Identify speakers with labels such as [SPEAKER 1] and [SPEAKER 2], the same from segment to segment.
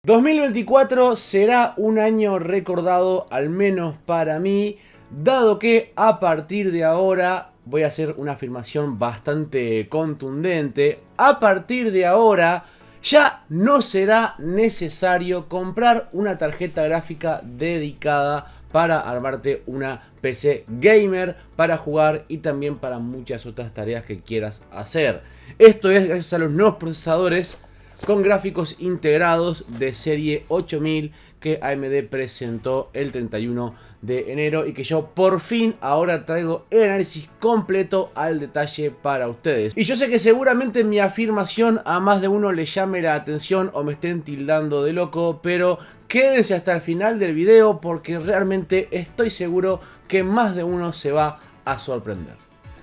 [SPEAKER 1] 2024 será un año recordado, al menos para mí, dado que a partir de ahora voy a hacer una afirmación bastante contundente. A partir de ahora ya no será necesario comprar una tarjeta gráfica dedicada para armarte una PC gamer para jugar y también para muchas otras tareas que quieras hacer. Esto es gracias a los nuevos procesadores con gráficos integrados de serie 8000 que AMD presentó el 31 de enero y que yo por fin ahora traigo el análisis completo al detalle para ustedes. Y yo sé que seguramente mi afirmación a más de uno le llame la atención o me estén tildando de loco, pero quédense hasta el final del video porque realmente estoy seguro que más de uno se va a sorprender.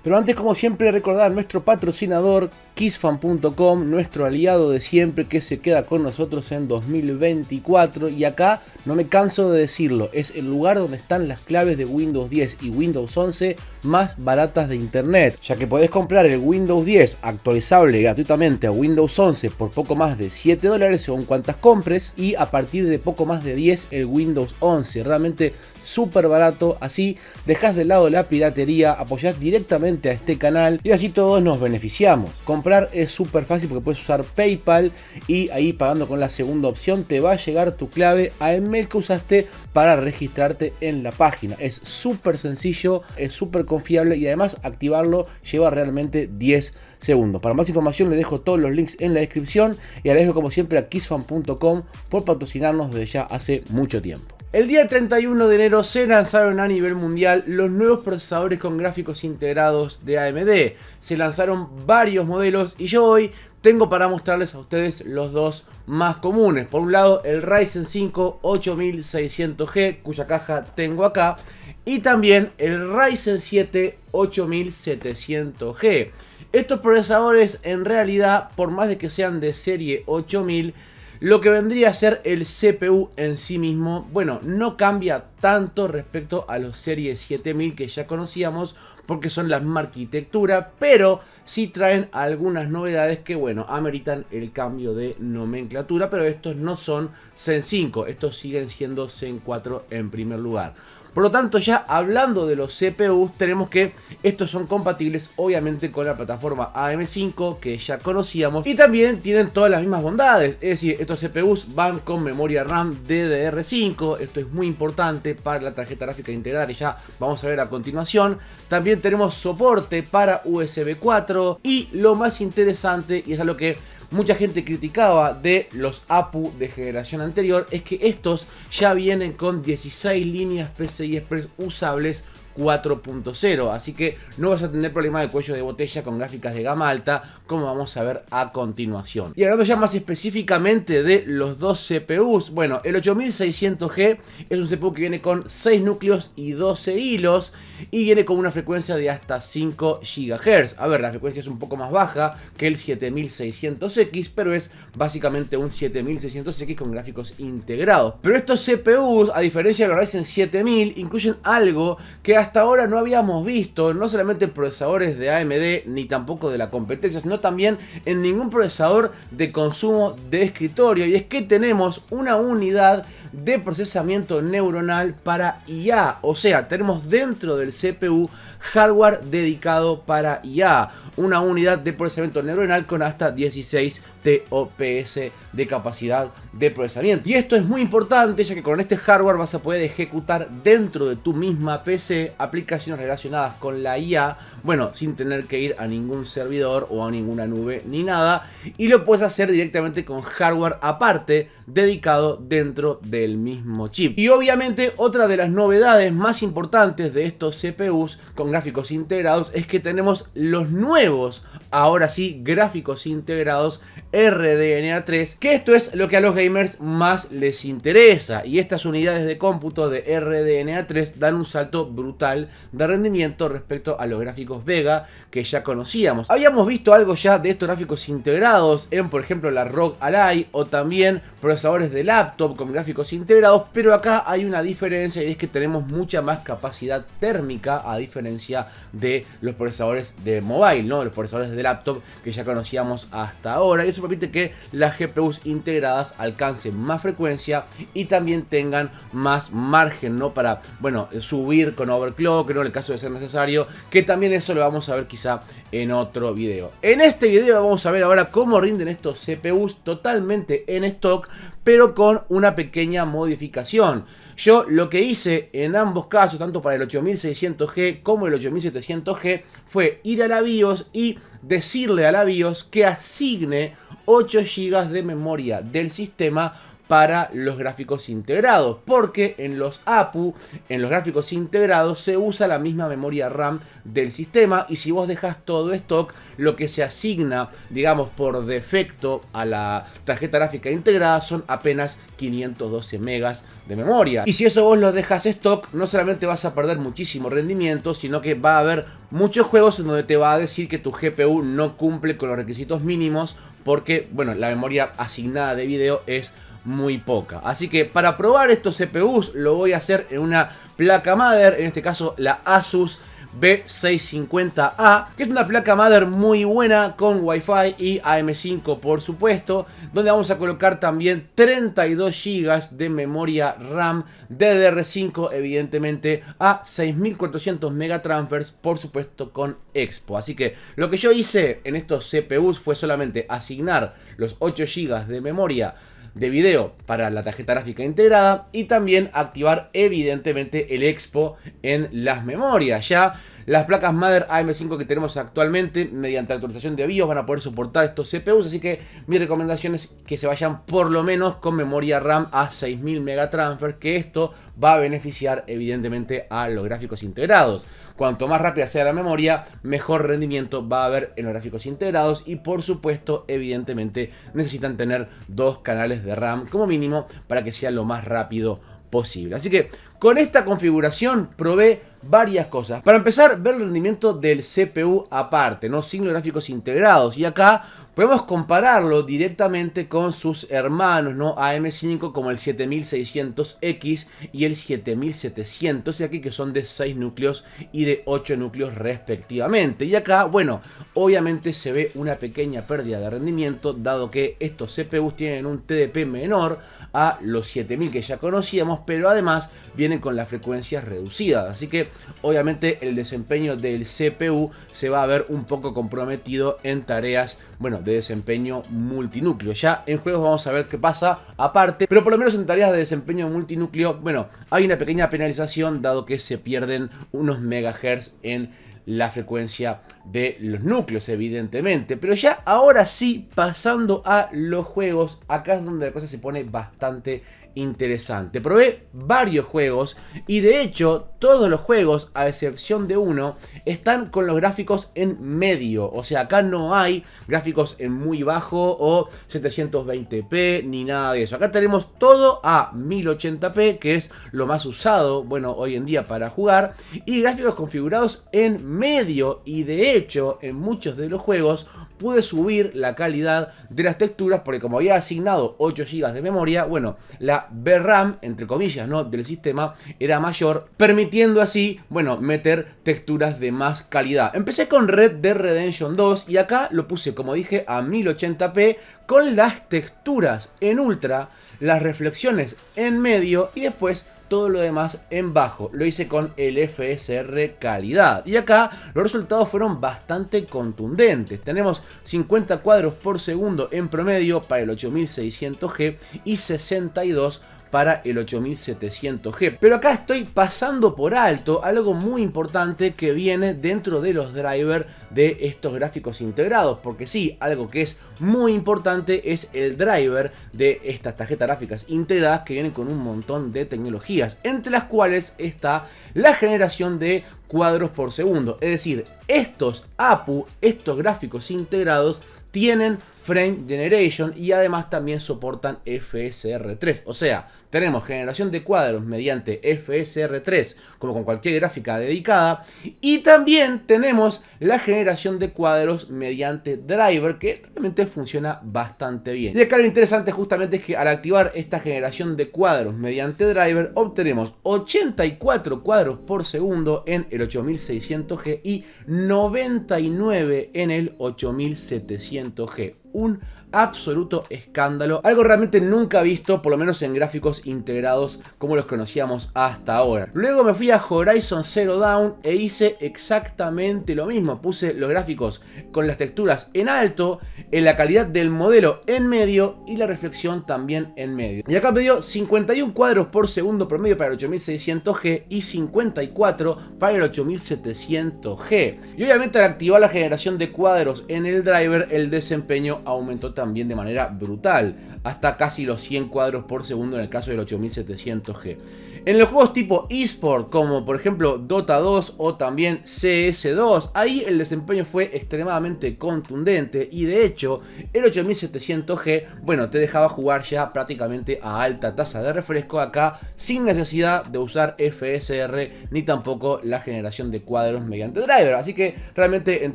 [SPEAKER 1] Pero antes, como siempre, recordar nuestro patrocinador Kissfan.com, nuestro aliado de siempre que se queda con nosotros en 2024. Y acá no me canso de decirlo, es el lugar donde están las claves de Windows 10 y Windows 11 más baratas de internet, ya que podés comprar el Windows 10 actualizable gratuitamente a Windows 11 por poco más de $7 según cuantas compres, y a partir de poco más de 10 el Windows 11, realmente súper barato. Así dejas de lado la piratería, apoyás directamente a este canal y así todos nos beneficiamos. Comprar es súper fácil porque puedes usar PayPal y ahí, pagando con la segunda opción, te va a llegar tu clave al mail que usaste para registrarte en la página. Es súper sencillo, es súper confiable y además activarlo lleva realmente 10 segundos. Para más información les dejo todos los links en la descripción y agradezco como siempre a Kissfan.com por patrocinarnos desde ya hace mucho tiempo. El día 31 de enero se lanzaron a nivel mundial los nuevos procesadores con gráficos integrados de AMD. Se lanzaron varios modelos y yo hoy tengo para mostrarles a ustedes los dos más comunes. Por un lado, el Ryzen 5 8600G, cuya caja tengo acá, y también el Ryzen 7 8700G. Estos procesadores, en realidad, por más de que sean de serie 8000, lo que vendría a ser el CPU en sí mismo, bueno, no cambia tanto respecto a los series 7000 que ya conocíamos, porque son la misma arquitectura, pero sí traen algunas novedades que, bueno, ameritan el cambio de nomenclatura, pero estos no son Zen 5, estos siguen siendo Zen 4 en primer lugar. Por lo tanto, ya hablando de los CPUs, tenemos que estos son compatibles obviamente con la plataforma AM5 que ya conocíamos y también tienen todas las mismas bondades. Es decir, estos CPUs van con memoria RAM DDR5, esto es muy importante para la tarjeta gráfica integrada que ya vamos a ver a continuación. También tenemos soporte para USB 4 y lo más interesante, y es algo que mucha gente criticaba de los APU de generación anterior, es que estos ya vienen con 16 líneas PCI Express usables 4.0, así que no vas a tener problema de cuello de botella con gráficas de gama alta, como vamos a ver a continuación. Y hablando ya más específicamente de los dos CPUs, bueno, el 8600G es un CPU que viene con 6 núcleos y 12 hilos y viene con una frecuencia de hasta 5 GHz. A ver, la frecuencia es un poco más baja que el 7600X, pero es básicamente un 7600X con gráficos integrados. Pero estos CPUs, a diferencia de los Ryzen 7000, incluyen algo que hasta ahora no habíamos visto, no solamente en procesadores de AMD ni tampoco de la competencia, sino también en ningún procesador de consumo de escritorio, y es que tenemos una unidad de procesamiento neuronal para IA, o sea, tenemos dentro del CPU hardware dedicado para IA, una unidad de procesamiento neuronal con hasta 16 TOPS de capacidad de procesamiento. Y esto es muy importante, ya que con este hardware vas a poder ejecutar dentro de tu misma PC aplicaciones relacionadas con la IA, bueno, sin tener que ir a ningún servidor o a ninguna nube ni nada, y lo puedes hacer directamente con hardware aparte dedicado dentro del mismo chip. Y obviamente otra de las novedades más importantes de estos CPUs con gráficos integrados es que tenemos los nuevos, ahora sí, gráficos integrados RDNA 3, que esto es lo que a los gamers más les interesa, y estas unidades de cómputo de RDNA 3 dan un salto brutal de rendimiento respecto a los gráficos Vega que ya conocíamos. Habíamos visto algo ya de estos gráficos integrados en, por ejemplo, la ROG Ally o también procesadores de laptop con gráficos integrados, pero acá hay una diferencia, y es que tenemos mucha más capacidad térmica a diferencia de los procesadores de mobile, ¿no? Los procesadores de laptop que ya conocíamos hasta ahora. Y eso Eso permite que las GPUs integradas alcancen más frecuencia y también tengan más margen, ¿no? Para, bueno, subir con overclock, ¿no? En el caso de ser necesario, que también eso lo vamos a ver quizá en otro video. En este video vamos a ver ahora cómo rinden estos CPUs totalmente en stock, pero con una pequeña modificación. Yo lo que hice en ambos casos, tanto para el 8600G como el 8700G, fue ir a la BIOS y decirle a la BIOS que asigne 8 GB de memoria del sistema para los gráficos integrados, porque en los APU, en los gráficos integrados, se usa la misma memoria RAM del sistema, y si vos dejas todo stock, lo que se asigna, digamos, por defecto a la tarjeta gráfica integrada son apenas 512 megas de memoria. Y si eso vos lo dejas stock, no solamente vas a perder muchísimo rendimiento, sino que va a haber muchos juegos en donde te va a decir que tu GPU no cumple con los requisitos mínimos, porque, bueno, la memoria asignada de video es muy poca. Así que para probar estos CPUs lo voy a hacer en una placa madre, en este caso la Asus B650A, que es una placa madre muy buena con Wi-Fi y AM5 por supuesto, donde vamos a colocar también 32 GB de memoria RAM DDR5, evidentemente a 6400 megatransfers, por supuesto con Expo. Así que lo que yo hice en estos CPUs fue solamente asignar los 8 GB de memoria de video para la tarjeta gráfica integrada y también activar evidentemente el Expo en las memorias. Ya las placas Mother AM5 que tenemos actualmente, mediante actualización de BIOS, van a poder soportar estos CPUs, así que mi recomendación es que se vayan por lo menos con memoria RAM a 6000 megatransfers, que esto va a beneficiar evidentemente a los gráficos integrados. Cuanto más rápida sea la memoria, mejor rendimiento va a haber en los gráficos integrados, y por supuesto, evidentemente, necesitan tener 2 canales de RAM como mínimo para que sea lo más rápido posible. Así que con esta configuración probé varias cosas. Para empezar, ver el rendimiento del CPU aparte, ¿no? Sin los gráficos integrados. Y acá podemos compararlo directamente con sus hermanos, ¿no? AM5, como el 7600X y el 7700, y aquí que son de 6 núcleos y de 8 núcleos respectivamente. Y acá, bueno, obviamente se ve una pequeña pérdida de rendimiento, dado que estos CPUs tienen un TDP menor a los 7000 que ya conocíamos, pero además vienen con las frecuencias reducidas. Así que obviamente el desempeño del CPU se va a ver un poco comprometido en tareas, bueno, de desempeño multinúcleo. Ya en juegos vamos a ver qué pasa aparte, pero por lo menos en tareas de desempeño multinúcleo, bueno, hay una pequeña penalización, dado que se pierden unos megahertz en la frecuencia de los núcleos, evidentemente. Pero ya ahora sí, pasando a los juegos, acá es donde la cosa se pone bastante interesante. Probé varios juegos y de hecho todos los juegos, a excepción de uno, están con los gráficos en medio. O sea, acá no hay gráficos en muy bajo o 720p ni nada de eso. Acá tenemos todo a 1080p, que es lo más usado, bueno, hoy en día para jugar, y gráficos configurados en medio. Y de hecho, en muchos de los juegos pude subir la calidad de las texturas, porque como había asignado 8 GB de memoria, bueno, la VRAM, entre comillas, ¿no?, del sistema era mayor, permitiendo así, bueno, meter texturas de más calidad. Empecé con Red Dead Redemption 2 y acá lo puse, como dije, a 1080p con las texturas en ultra, las reflexiones en medio y después todo lo demás en bajo. Lo hice con el FSR calidad. Y acá los resultados fueron bastante contundentes. Tenemos 50 cuadros por segundo en promedio para el 8600G y 62 para el 8700G. Pero acá estoy pasando por alto algo muy importante que viene dentro de los drivers de estos gráficos integrados, porque sí, algo que es muy importante es el driver de estas tarjetas gráficas integradas, que vienen con un montón de tecnologías, entre las cuales está la generación de cuadros por segundo. Es decir, estos APU, estos gráficos integrados, tienen Frame Generation y además también soportan FSR3. O sea, tenemos generación de cuadros mediante FSR3, como con cualquier gráfica dedicada, y también tenemos la generación de cuadros mediante driver, que realmente funciona bastante bien. Y acá lo interesante justamente es que al activar esta generación de cuadros mediante driver, obtenemos 84 cuadros por segundo en el 8600G y 99 en el 8700G. un absoluto escándalo, algo realmente nunca visto, por lo menos en gráficos integrados como los conocíamos hasta ahora. Luego me fui a Horizon Zero Dawn e hice exactamente lo mismo, puse los gráficos con las texturas en alto, en la calidad del modelo en medio y la reflexión también en medio. Y acá me dio 51 cuadros por segundo promedio para el 8600G y 54 para el 8700G. Y obviamente al activar la generación de cuadros en el driver, el desempeño aumentó también de manera brutal, hasta casi los 100 cuadros por segundo en el caso del 8700G. En los juegos tipo eSport, como por ejemplo Dota 2 o también CS2, ahí el desempeño fue extremadamente contundente y de hecho el 8700G, bueno, te dejaba jugar ya prácticamente a alta tasa de refresco acá sin necesidad de usar FSR ni tampoco la generación de cuadros mediante driver. Así que realmente en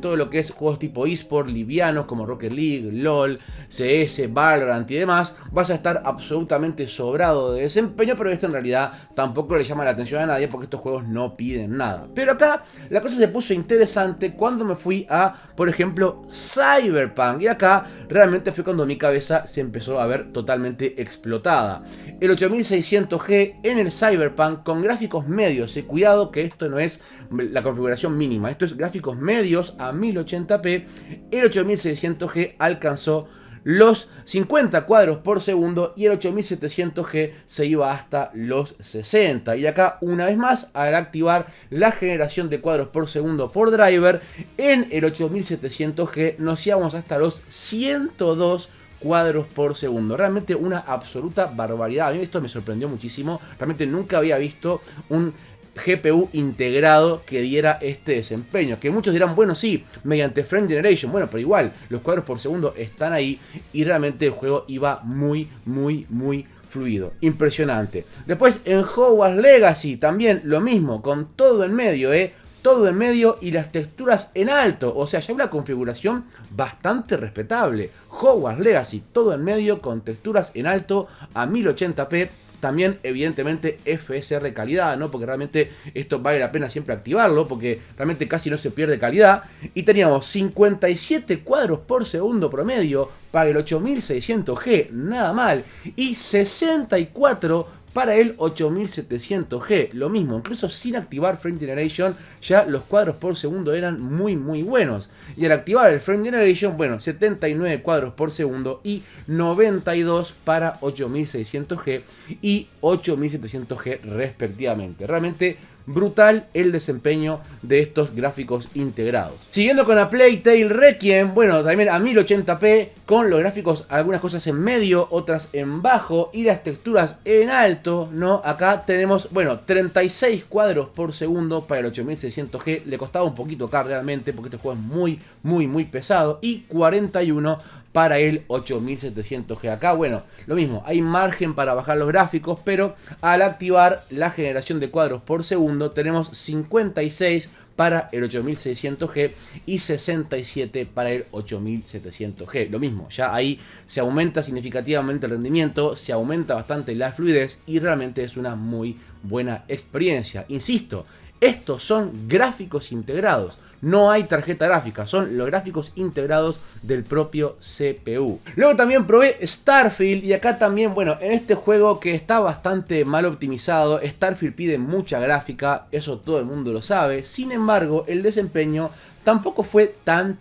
[SPEAKER 1] todo lo que es juegos tipo eSport livianos como Rocket League, LOL, CS, Valorant y demás, vas a estar absolutamente sobrado de desempeño, pero esto en realidad tampoco le llama la atención a nadie porque estos juegos no piden nada. Pero acá la cosa se puso interesante cuando me fui a, por ejemplo, Cyberpunk. Y acá realmente fue cuando mi cabeza se empezó a ver totalmente explotada. El 8600G en el Cyberpunk con gráficos medios. Cuidado que esto no es la configuración mínima. Esto es gráficos medios a 1080p. El 8600G alcanzó los 50 cuadros por segundo y el 8700G se iba hasta los 60. Y acá una vez más, al activar la generación de cuadros por segundo por driver, en el 8700G nos íbamos hasta los 102 cuadros por segundo. Realmente una absoluta barbaridad. A mí esto me sorprendió muchísimo. Realmente nunca había visto un GPU integrado que diera este desempeño, que muchos dirán, bueno, sí, mediante Frame Generation, bueno, pero igual, los cuadros por segundo están ahí y realmente el juego iba muy fluido, impresionante. Después en Hogwarts Legacy también lo mismo, con todo en medio, todo en medio y las texturas en alto, o sea, ya una configuración bastante respetable. Hogwarts Legacy, todo en medio con texturas en alto a 1080p. También evidentemente FSR calidad, ¿no? Porque realmente esto vale la pena siempre activarlo, porque realmente casi no se pierde calidad. Y teníamos 57 cuadros por segundo promedio para el 8600G, nada mal. Y 64 para el 8700G, lo mismo, incluso sin activar Frame Generation, ya los cuadros por segundo eran muy buenos. Y al activar el Frame Generation, bueno, 79 cuadros por segundo y 92 para 8600G y 8700G respectivamente. Realmente brutal el desempeño de estos gráficos integrados. Siguiendo con A Plague Tale Requiem, bueno, también a 1080p con los gráficos, algunas cosas en medio, otras en bajo y las texturas en alto, ¿no? Acá tenemos, bueno, 36 cuadros por segundo para el 8600G, le costaba un poquito acá realmente porque este juego es muy pesado, y 41 para el 8700G. Acá, bueno, lo mismo, hay margen para bajar los gráficos, pero al activar la generación de cuadros por segundo tenemos 56 para el 8600G y 67 para el 8700G. Lo mismo, ya ahí se aumenta significativamente el rendimiento, se aumenta bastante la fluidez y realmente es una muy buena experiencia. Insisto, estos son gráficos integrados. No hay tarjeta gráfica, son los gráficos integrados del propio CPU. Luego también probé Starfield y acá también, bueno, en este juego que está bastante mal optimizado, Starfield pide mucha gráfica, eso todo el mundo lo sabe. Sin embargo, el desempeño tampoco fue tan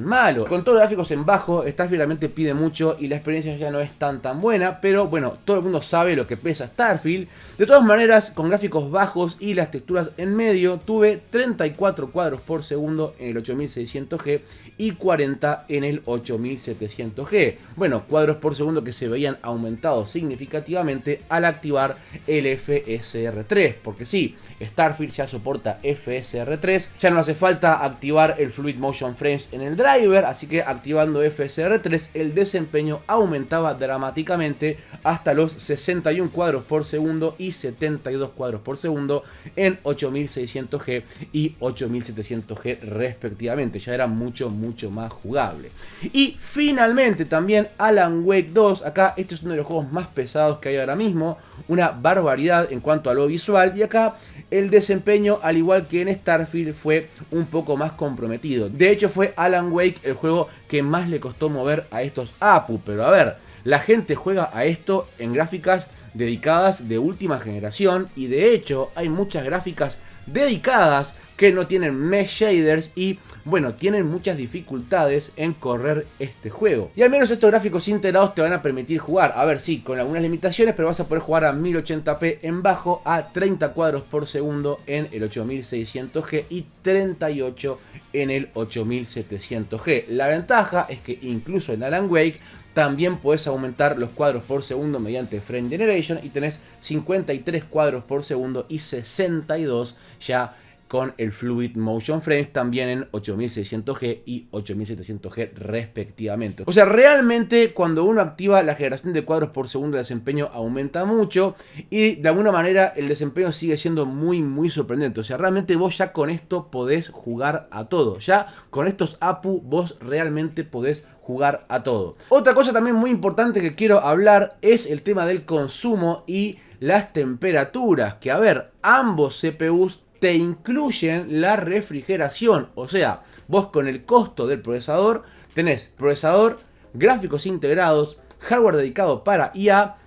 [SPEAKER 1] malo. Con todos los gráficos en bajo, Starfield realmente pide mucho y la experiencia ya no es tan buena, pero bueno, todo el mundo sabe lo que pesa Starfield. De todas maneras, con gráficos bajos y las texturas en medio, tuve 34 cuadros por segundo en el 8600G y 40 en el 8700G. Bueno, cuadros por segundo que se veían aumentados significativamente al activar el FSR3, porque sí, Starfield ya soporta FSR3, ya no hace falta activar el Fluid Motion Frames en el driver, así que activando FSR3 el desempeño aumentaba dramáticamente hasta los 61 cuadros por segundo y 72 cuadros por segundo en 8600G y 8700G 1600G respectivamente. Ya era mucho más jugable. Y finalmente también Alan Wake 2. Acá este es uno de los juegos más pesados que hay ahora mismo. Una barbaridad en cuanto a lo visual. Y acá el desempeño, al igual que en Starfield, fue un poco más comprometido. De hecho fue Alan Wake el juego que más le costó mover a estos APU. Pero a ver, la gente juega a esto en gráficas dedicadas de última generación. Y de hecho hay muchas gráficas dedicadas que no tienen mesh shaders y bueno, tienen muchas dificultades en correr este juego. Y al menos estos gráficos integrados te van a permitir jugar, a ver, sí, con algunas limitaciones, pero vas a poder jugar a 1080p en bajo, a 30 cuadros por segundo en el 8600G y 38 en el 8700G. La ventaja es que incluso en Alan Wake también puedes aumentar los cuadros por segundo mediante Frame Generation y tenés 53 cuadros por segundo y 62 ya con el Fluid Motion Frames, también en 8600G y 8700G respectivamente. O sea, realmente cuando uno activa la generación de cuadros por segundo, el desempeño aumenta mucho y de alguna manera el desempeño sigue siendo muy sorprendente. O sea, realmente vos ya con esto podés jugar a todo. Ya con estos APU vos realmente podés jugar a todo. Otra cosa también muy importante que quiero hablar es el tema del consumo y las temperaturas. Que a ver, ambos CPUs te incluyen la refrigeración. O sea, vos con el costo del procesador tenés procesador, gráficos integrados, hardware dedicado para IA,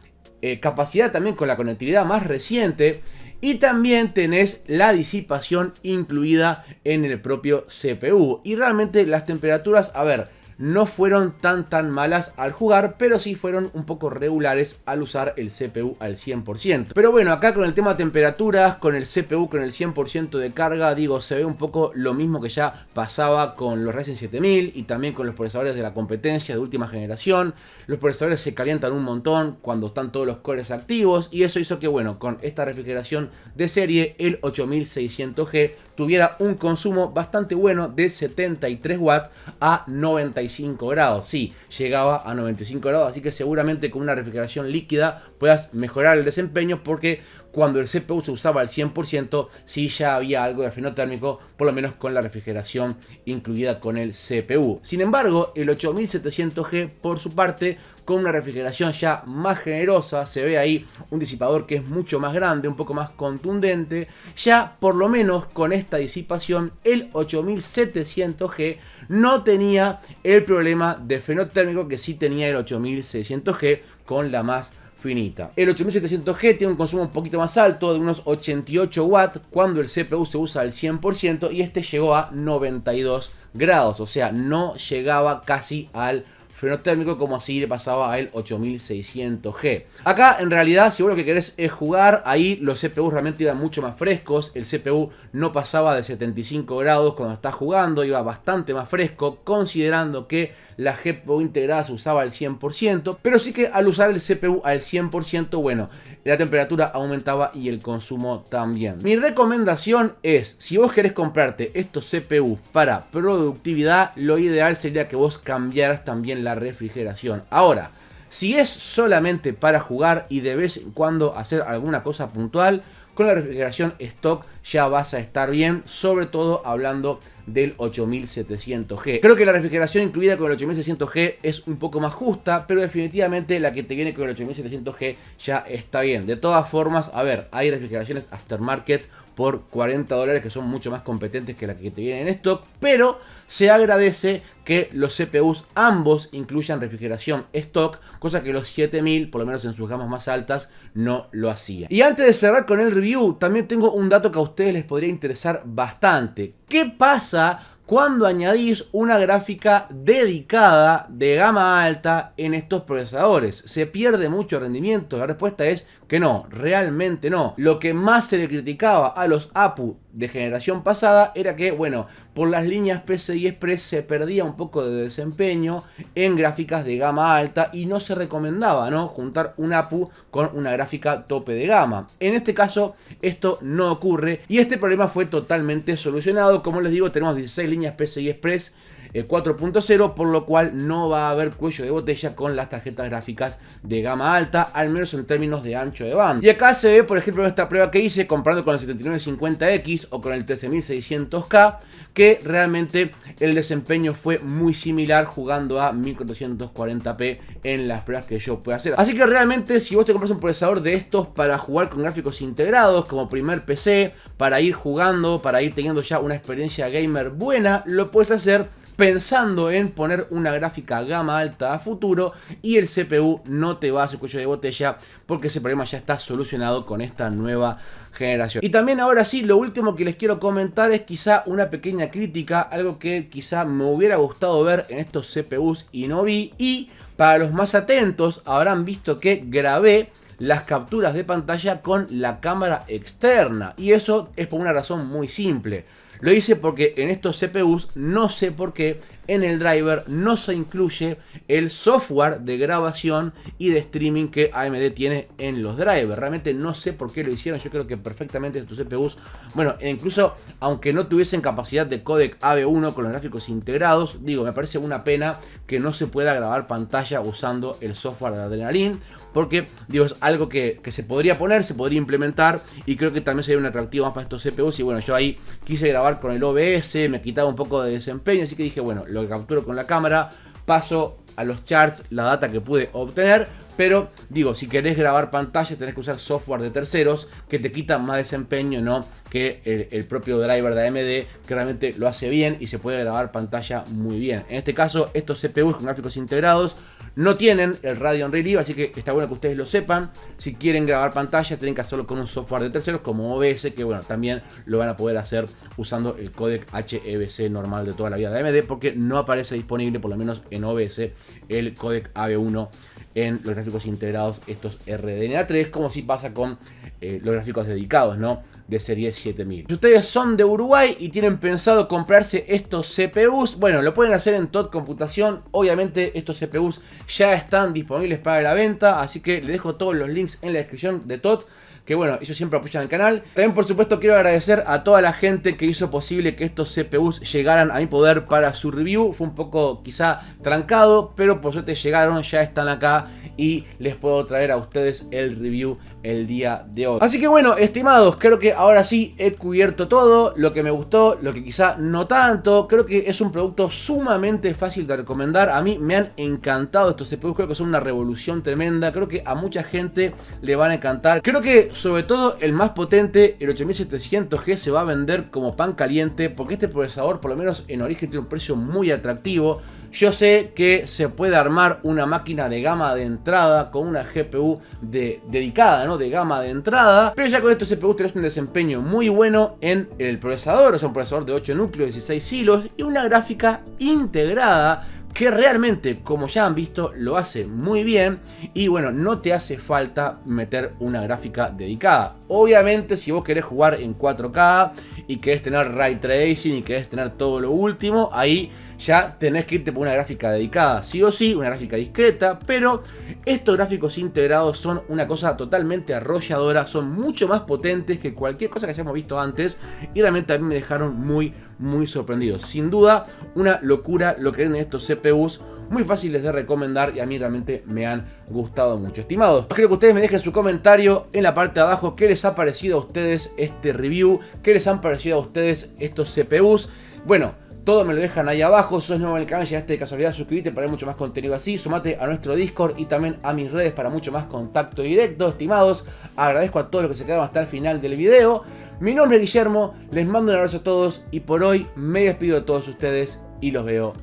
[SPEAKER 1] capacidad también con la conectividad más reciente. Y también tenés la disipación incluida en el propio CPU. Y realmente las temperaturas, a ver, no fueron tan malas al jugar, pero sí fueron un poco regulares al usar el CPU al 100%. Pero bueno, acá con el tema de temperaturas, con el CPU con el 100% de carga, digo, se ve un poco lo mismo que ya pasaba con los Ryzen 7000 y también con los procesadores de la competencia de última generación. Los procesadores se calientan un montón cuando están todos los cores activos y eso hizo que, bueno, con esta refrigeración de serie, el 8600G tuviera un consumo bastante bueno de 73 watts a 95 grados. Sí, llegaba a 95 grados, así que seguramente con una refrigeración líquida puedas mejorar el desempeño, porque cuando el CPU se usaba al 100%, sí ya había algo de freno térmico, por lo menos con la refrigeración incluida con el CPU. Sin embargo, el 8700G, por su parte, con una refrigeración ya más generosa, se ve ahí un disipador que es mucho más grande, un poco más contundente. Ya por lo menos con esta disipación, el 8700G no tenía el problema de freno térmico que sí tenía el 8600G con la más finita. El 8700G tiene un consumo un poquito más alto, de unos 88 watts, cuando el CPU se usa al 100%, y este llegó a 92 grados, o sea, no llegaba casi al freno térmico como así le pasaba a el 8600G. Acá en realidad, si vos lo que querés es jugar, ahí los CPUs realmente iban mucho más frescos. El CPU no pasaba de 75 grados cuando estás jugando, iba bastante más fresco, considerando que la GPU integrada se usaba al 100%, pero sí que al usar el CPU al 100%, bueno, la temperatura aumentaba y el consumo también. Mi recomendación es, si vos querés comprarte estos CPUs para productividad, lo ideal sería que vos cambiaras también la refrigeración. Ahora, si es solamente para jugar y de vez en cuando hacer alguna cosa puntual, con la refrigeración stock ya vas a estar bien, sobre todo hablando del 8700G. Creo que la refrigeración incluida con el 8600G es un poco más justa, pero definitivamente la que te viene con el 8700G ya está bien. De todas formas, a ver, hay refrigeraciones aftermarket por $40 que son mucho más competentes que la que te viene en stock, pero se agradece que los CPUs ambos incluyan refrigeración stock, cosa que los 7000, por lo menos en sus gamas más altas, no lo hacían. Y antes de cerrar con el review, también tengo un dato que a ustedes les podría interesar bastante. ¿Qué pasa cuando añadís una gráfica dedicada de gama alta en estos procesadores? ¿Se pierde mucho rendimiento? La respuesta es que no, realmente no. Lo que más se le criticaba a los APU de generación pasada era que, bueno, por las líneas PCI Express se perdía un poco de desempeño en gráficas de gama alta y no se recomendaba, ¿no?, juntar un APU con una gráfica tope de gama. En este caso esto no ocurre y este problema fue totalmente solucionado. Como les digo, tenemos 16 líneas PCI Express 4.0, por lo cual no va a haber cuello de botella con las tarjetas gráficas de gama alta, al menos en términos de ancho de banda. Y acá se ve, por ejemplo, en esta prueba que hice, comparando con el 7950X o con el 13600K, que realmente el desempeño fue muy similar jugando a 1440p en las pruebas que yo puedo hacer. Así que realmente, si vos te compras un procesador de estos para jugar con gráficos integrados como primer PC, para ir jugando, para ir teniendo ya una experiencia gamer buena, lo puedes hacer pensando en poner una gráfica gama alta a futuro, y el CPU no te va a hacer cuello de botella porque ese problema ya está solucionado con esta nueva generación. Y también ahora sí, lo último que les quiero comentar es quizá una pequeña crítica, algo que quizá me hubiera gustado ver en estos CPUs y no vi, y para los más atentos habrán visto que grabé las capturas de pantalla con la cámara externa, y eso es por una razón muy simple. Lo hice porque en estos CPUs, no sé por qué, en el driver no se incluye el software de grabación y de streaming que AMD tiene en los drivers. Realmente no sé por qué lo hicieron. Yo creo que perfectamente estos CPUs, bueno, incluso aunque no tuviesen capacidad de codec AV1 con los gráficos integrados, digo, me parece una pena que no se pueda grabar pantalla usando el software de Adrenalin, porque digo, es algo que se podría poner, se podría implementar, y creo que también sería un atractivo más para estos CPUs. Y bueno, yo ahí quise grabar con el OBS, me quitaba un poco de desempeño, así que dije, bueno, lo capturo con la cámara, paso a los charts la data que pude obtener. Pero digo, si querés grabar pantalla tenés que usar software de terceros que te quita más desempeño, ¿no?, que el propio driver de AMD, que realmente lo hace bien y se puede grabar pantalla muy bien. En este caso, estos CPUs con gráficos integrados no tienen el Radeon Relief, así que está bueno que ustedes lo sepan. Si quieren grabar pantalla tienen que hacerlo con un software de terceros como OBS, que bueno, también lo van a poder hacer usando el códec HEVC normal de toda la vida de AMD, porque no aparece disponible, por lo menos en OBS, el códec AV1 en los gráficos integrados, estos RDNA3, como si pasa con los gráficos dedicados, ¿no?, de serie 7000. Si ustedes son de Uruguay y tienen pensado comprarse estos CPUs, bueno, lo pueden hacer en TOT Computación. Obviamente estos CPUs ya están disponibles para la venta, así que les dejo todos los links en la descripción de TOT, que bueno, ellos siempre apoyan el canal. También, por supuesto, quiero agradecer a toda la gente que hizo posible que estos CPUs llegaran a mi poder para su review. Fue un poco quizá trancado, pero por suerte llegaron, ya están acá y les puedo traer a ustedes el review el día de hoy. Así que bueno, estimados, creo que ahora sí he cubierto todo, lo que me gustó, lo que quizá no tanto. Creo que es un producto sumamente fácil de recomendar. A mí me han encantado estos CPUs, creo que son una revolución tremenda. Creo que a mucha gente le van a encantar. Creo que sobre todo el más potente, el 8700G, se va a vender como pan caliente, porque este procesador, por lo menos en origen, tiene un precio muy atractivo. Yo sé que se puede armar una máquina de gama de entrada con una GPU dedicada, ¿no?, de gama de entrada, pero ya con estos CPUs tenés un desempeño muy bueno en el procesador. O sea, un procesador de 8 núcleos, 16 hilos y una gráfica integrada que realmente, como ya han visto, lo hace muy bien. Y bueno, no te hace falta meter una gráfica dedicada. Obviamente, si vos querés jugar en 4K y querés tener Ray Tracing y querés tener todo lo último, ahí ya tenés que irte por una gráfica dedicada, sí o sí, una gráfica discreta. Pero estos gráficos integrados son una cosa totalmente arrolladora, son mucho más potentes que cualquier cosa que hayamos visto antes, y realmente a mí me dejaron muy sorprendido. Sin duda, una locura lo que ven en estos CPUs, muy fáciles de recomendar, y a mí realmente me han gustado mucho. Estimados, creo que ustedes me dejen su comentario en la parte de abajo, qué les ha parecido a ustedes este review, qué les han parecido a ustedes estos CPUs. Bueno, todo me lo dejan ahí abajo. Si sos nuevo en el canal, llegaste de casualidad, suscríbete para ver mucho más contenido así. Sumate a nuestro Discord y también a mis redes para mucho más contacto directo. Estimados, agradezco a todos los que se quedaron hasta el final del video. Mi nombre es Guillermo, les mando un abrazo a todos y por hoy me despido de todos ustedes y los veo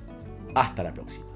[SPEAKER 1] hasta la próxima.